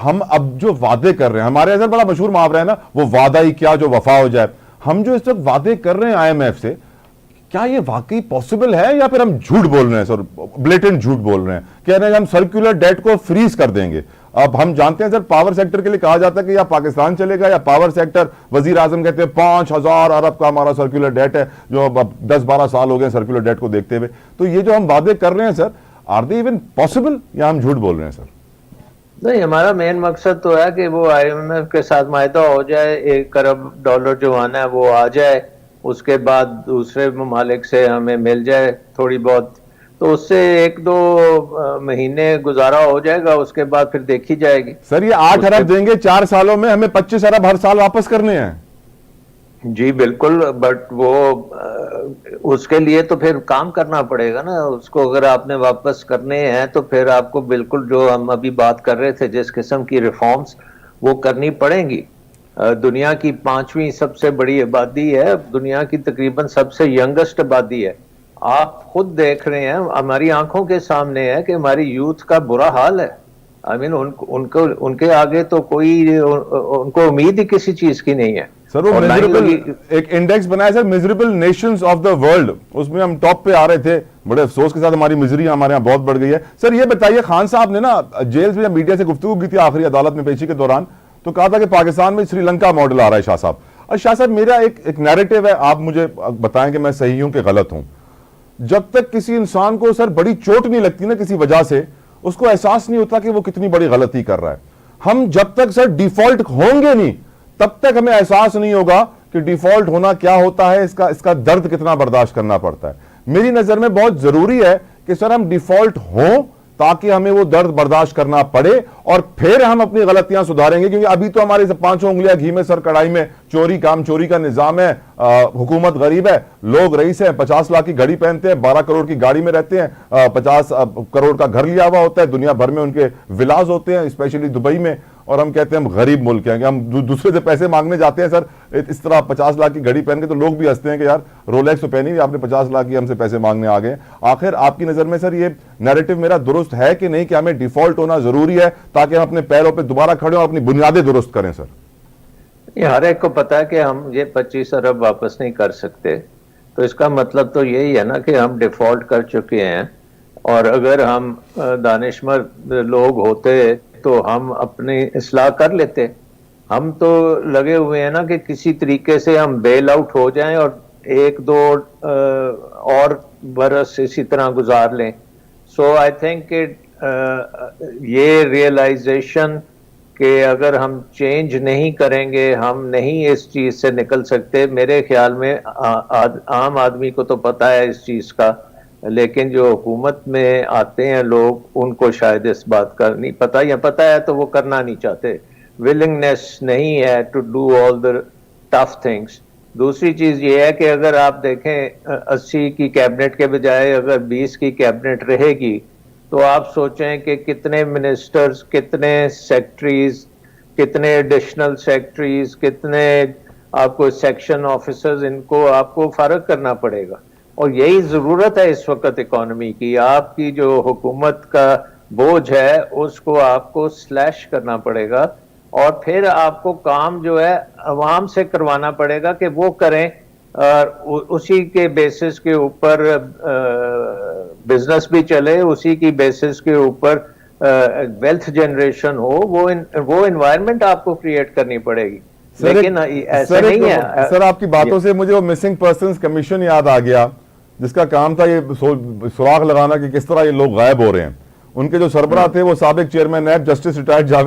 ہم اب جو وعدے کر رہے ہیں, ہمارے اندر بڑا مشہور محاورہ ہے نا, وہ وعدہ ہی کیا جو وفا ہو جائے. ہم جو اس وقت وعدے کر رہے ہیں آئی ایم ایف سے, کیا یہ واقعی پاسبل ہے یا پھر ہم جھوٹ بول رہے ہیں سر, بلیٹنٹ جھوٹ بول رہے ہیں, کہہ رہے ہیں کہ ہم سرکولر ڈیٹ کو فریز کر دیں گے. اب ہم جانتے ہیں سر پاور سیکٹر کے لیے کہا جاتا ہے کہ یا پاکستان چلے گا یا پاور سیکٹر. وزیر اعظم کہتے ہیں 5,000 ارب کا ہمارا سرکولر ڈیٹ ہے, جو اب 10-12 سال ہو گئے سرکولر ڈیٹ کو دیکھتے ہوئے. تو یہ جو ہم وعدے کر رہے ہیں سر, آر دے ایون پاسبل یا ہم جھوٹ بول رہے ہیں سر؟ نہیں, ہمارا مین مقصد تو ہے کہ وہ آئی ایم ایف کے ساتھ معاہدہ ہو جائے, $1 ارب جو آنا ہے وہ آ جائے, اس کے بعد دوسرے ممالک سے ہمیں مل جائے تھوڑی بہت, تو اس سے 1-2 مہینے گزارا ہو جائے گا, اس کے بعد پھر دیکھی جائے گی. سر یہ 8 ارب دیں گے 4 سالوں میں, ہمیں 25 ارب ہر سال واپس کرنے ہیں. جی بالکل, بٹ وہ اس کے لیے تو پھر کام کرنا پڑے گا نا. اس کو اگر آپ نے واپس کرنے ہیں تو پھر آپ کو بالکل جو ہم ابھی بات کر رہے تھے جس قسم کی ریفارمز وہ کرنی پڑیں گی. دنیا کی 5ویں سب سے بڑی آبادی ہے, دنیا کی تقریباً سب سے ینگسٹ آبادی ہے. آپ خود دیکھ رہے ہیں, ہماری آنکھوں کے سامنے ہے کہ ہماری یوتھ کا برا حال ہے. آئی مین ان کے آگے تو کوئی ان کو امید ہی کسی چیز کی نہیں ہے. سر وہ میزریبل ایک انڈیکس بنایا sir, miserable nations of the world, اس میں ہم ٹاپ پہ آ رہے تھے. بڑے افسوس کے ساتھ ہماری میزری ہمارے یہاں بہت بڑھ گئی ہے. سر یہ بتائیے, خان صاحب نے نا جیل میں میڈیا سے گفتگو کی تھی آخری عدالت میں پیشی کے دوران, تو کہا تھا کہ پاکستان میں سری لنکا ماڈل آ رہا ہے. شاہ صاحب, شاہ صاحب میرا ایک نیریٹو ہے, آپ مجھے بتائیں کہ میں صحیح ہوں کہ غلط ہوں. جب تک کسی انسان کو سر بڑی چوٹ نہیں لگتی نا کسی وجہ سے, اس کو احساس نہیں ہوتا کہ وہ کتنی بڑی غلطی کر رہا ہے. ہم جب تک سر ڈیفالٹ ہوں گے نہیں, تب تک ہمیں احساس نہیں ہوگا کہ ڈیفالٹ ہونا کیا ہوتا ہے, اس کا درد کتنا برداشت کرنا پڑتا ہے. میری نظر میں بہت ضروری ہے کہ سر ہم ڈیفالٹ ہوں تاکہ ہمیں وہ درد برداشت کرنا پڑے, اور پھر ہم اپنی غلطیاں سدھاریں گے. کیونکہ ابھی تو ہماری 5 انگلیاں گھی میں سر کڑائی میں, چوری کام چوری کا نظام ہے, حکومت غریب ہے, لوگ رئیس ہیں, 50 لاکھ کی گھڑی پہنتے ہیں, 12 کروڑ کی گاڑی میں رہتے ہیں, 50 کروڑ کا گھر لیا ہوا ہوتا ہے, دنیا بھر میں ان کے ولاز ہوتے ہیں, اسپیشلی دبئی میں, اور ہم کہتے ہیں ہم غریب ملک ہیں کہ ہم دوسرے سے پیسے مانگنے جاتے ہیں. سر اس طرح 50 لاکھ کی گھڑی پہن کے تو لوگ بھی ہنستے ہیں کہ یار رولیکس تو پہنی, آپ نے 50 لاکھ کی ہم سے پیسے مانگنے آ گئے. آخر آپ کی نظر میں سر یہ نیریٹو میرا درست ہے کہ نہیں, کہ ہمیں ڈیفالٹ ہونا ضروری ہے تاکہ ہم اپنے پیروں پہ دوبارہ کھڑے ہوں اور اپنی بنیادیں درست کریں؟ سر یہ ہر ایک کو پتا ہے کہ ہم یہ 25 ارب واپس نہیں کر سکتے, تو اس کا مطلب تو یہی ہے نا کہ ہم ڈیفالٹ کر چکے ہیں. اور اگر ہم دانشمند لوگ ہوتے تو ہم اپنی اصلاح کر لیتے. ہم تو لگے ہوئے ہیں نا کہ کسی طریقے سے ہم بیل آؤٹ ہو جائیں اور 1-2 اور برس اسی طرح گزار لیں. سو آئی تھنک کہ یہ ریئلائزیشن کہ اگر ہم چینج نہیں کریں گے ہم نہیں اس چیز سے نکل سکتے. میرے خیال میں عام آدمی کو تو پتا ہے اس چیز کا, لیکن جو حکومت میں آتے ہیں لوگ ان کو شاید اس بات کا نہیں پتا, یا پتا ہے تو وہ کرنا نہیں چاہتے. ولنگنیس نہیں ہے to do all the tough things. دوسری چیز یہ ہے کہ اگر آپ دیکھیں 80 کی کیبنٹ کے بجائے اگر 20 کی کیبنٹ رہے گی تو آپ سوچیں کہ کتنے منسٹرز, کتنے سیکٹریز, کتنے ایڈیشنل سیکٹریز, کتنے آپ کو سیکشن آفیسرز, ان کو آپ کو فارغ کرنا پڑے گا. اور یہی ضرورت ہے اس وقت اکانومی کی. آپ کی جو حکومت کا بوجھ ہے اس کو آپ کو سلیش کرنا پڑے گا, اور پھر آپ کو کام جو ہے عوام سے کروانا پڑے گا کہ وہ کریں, اور اسی کے بیسس کے اوپر بزنس بھی چلے, اسی کی بیسس کے اوپر ویلتھ جنریشن ہو. وہ انوائرمنٹ آپ کو کریٹ کرنی پڑے گی. لیکن ایسا نہیں ہے. سر آپ کی باتوں سے مجھے وہ مسنگ پرسنز کمیشن یاد آ گیا, جس کا کام تھا یہ سراغ لگانا کہ کس طرح یہ لوگ غائب ہو رہے ہیں. ان کے جو سربراہ تھے وہ سابق chairman NAB justice retired Javed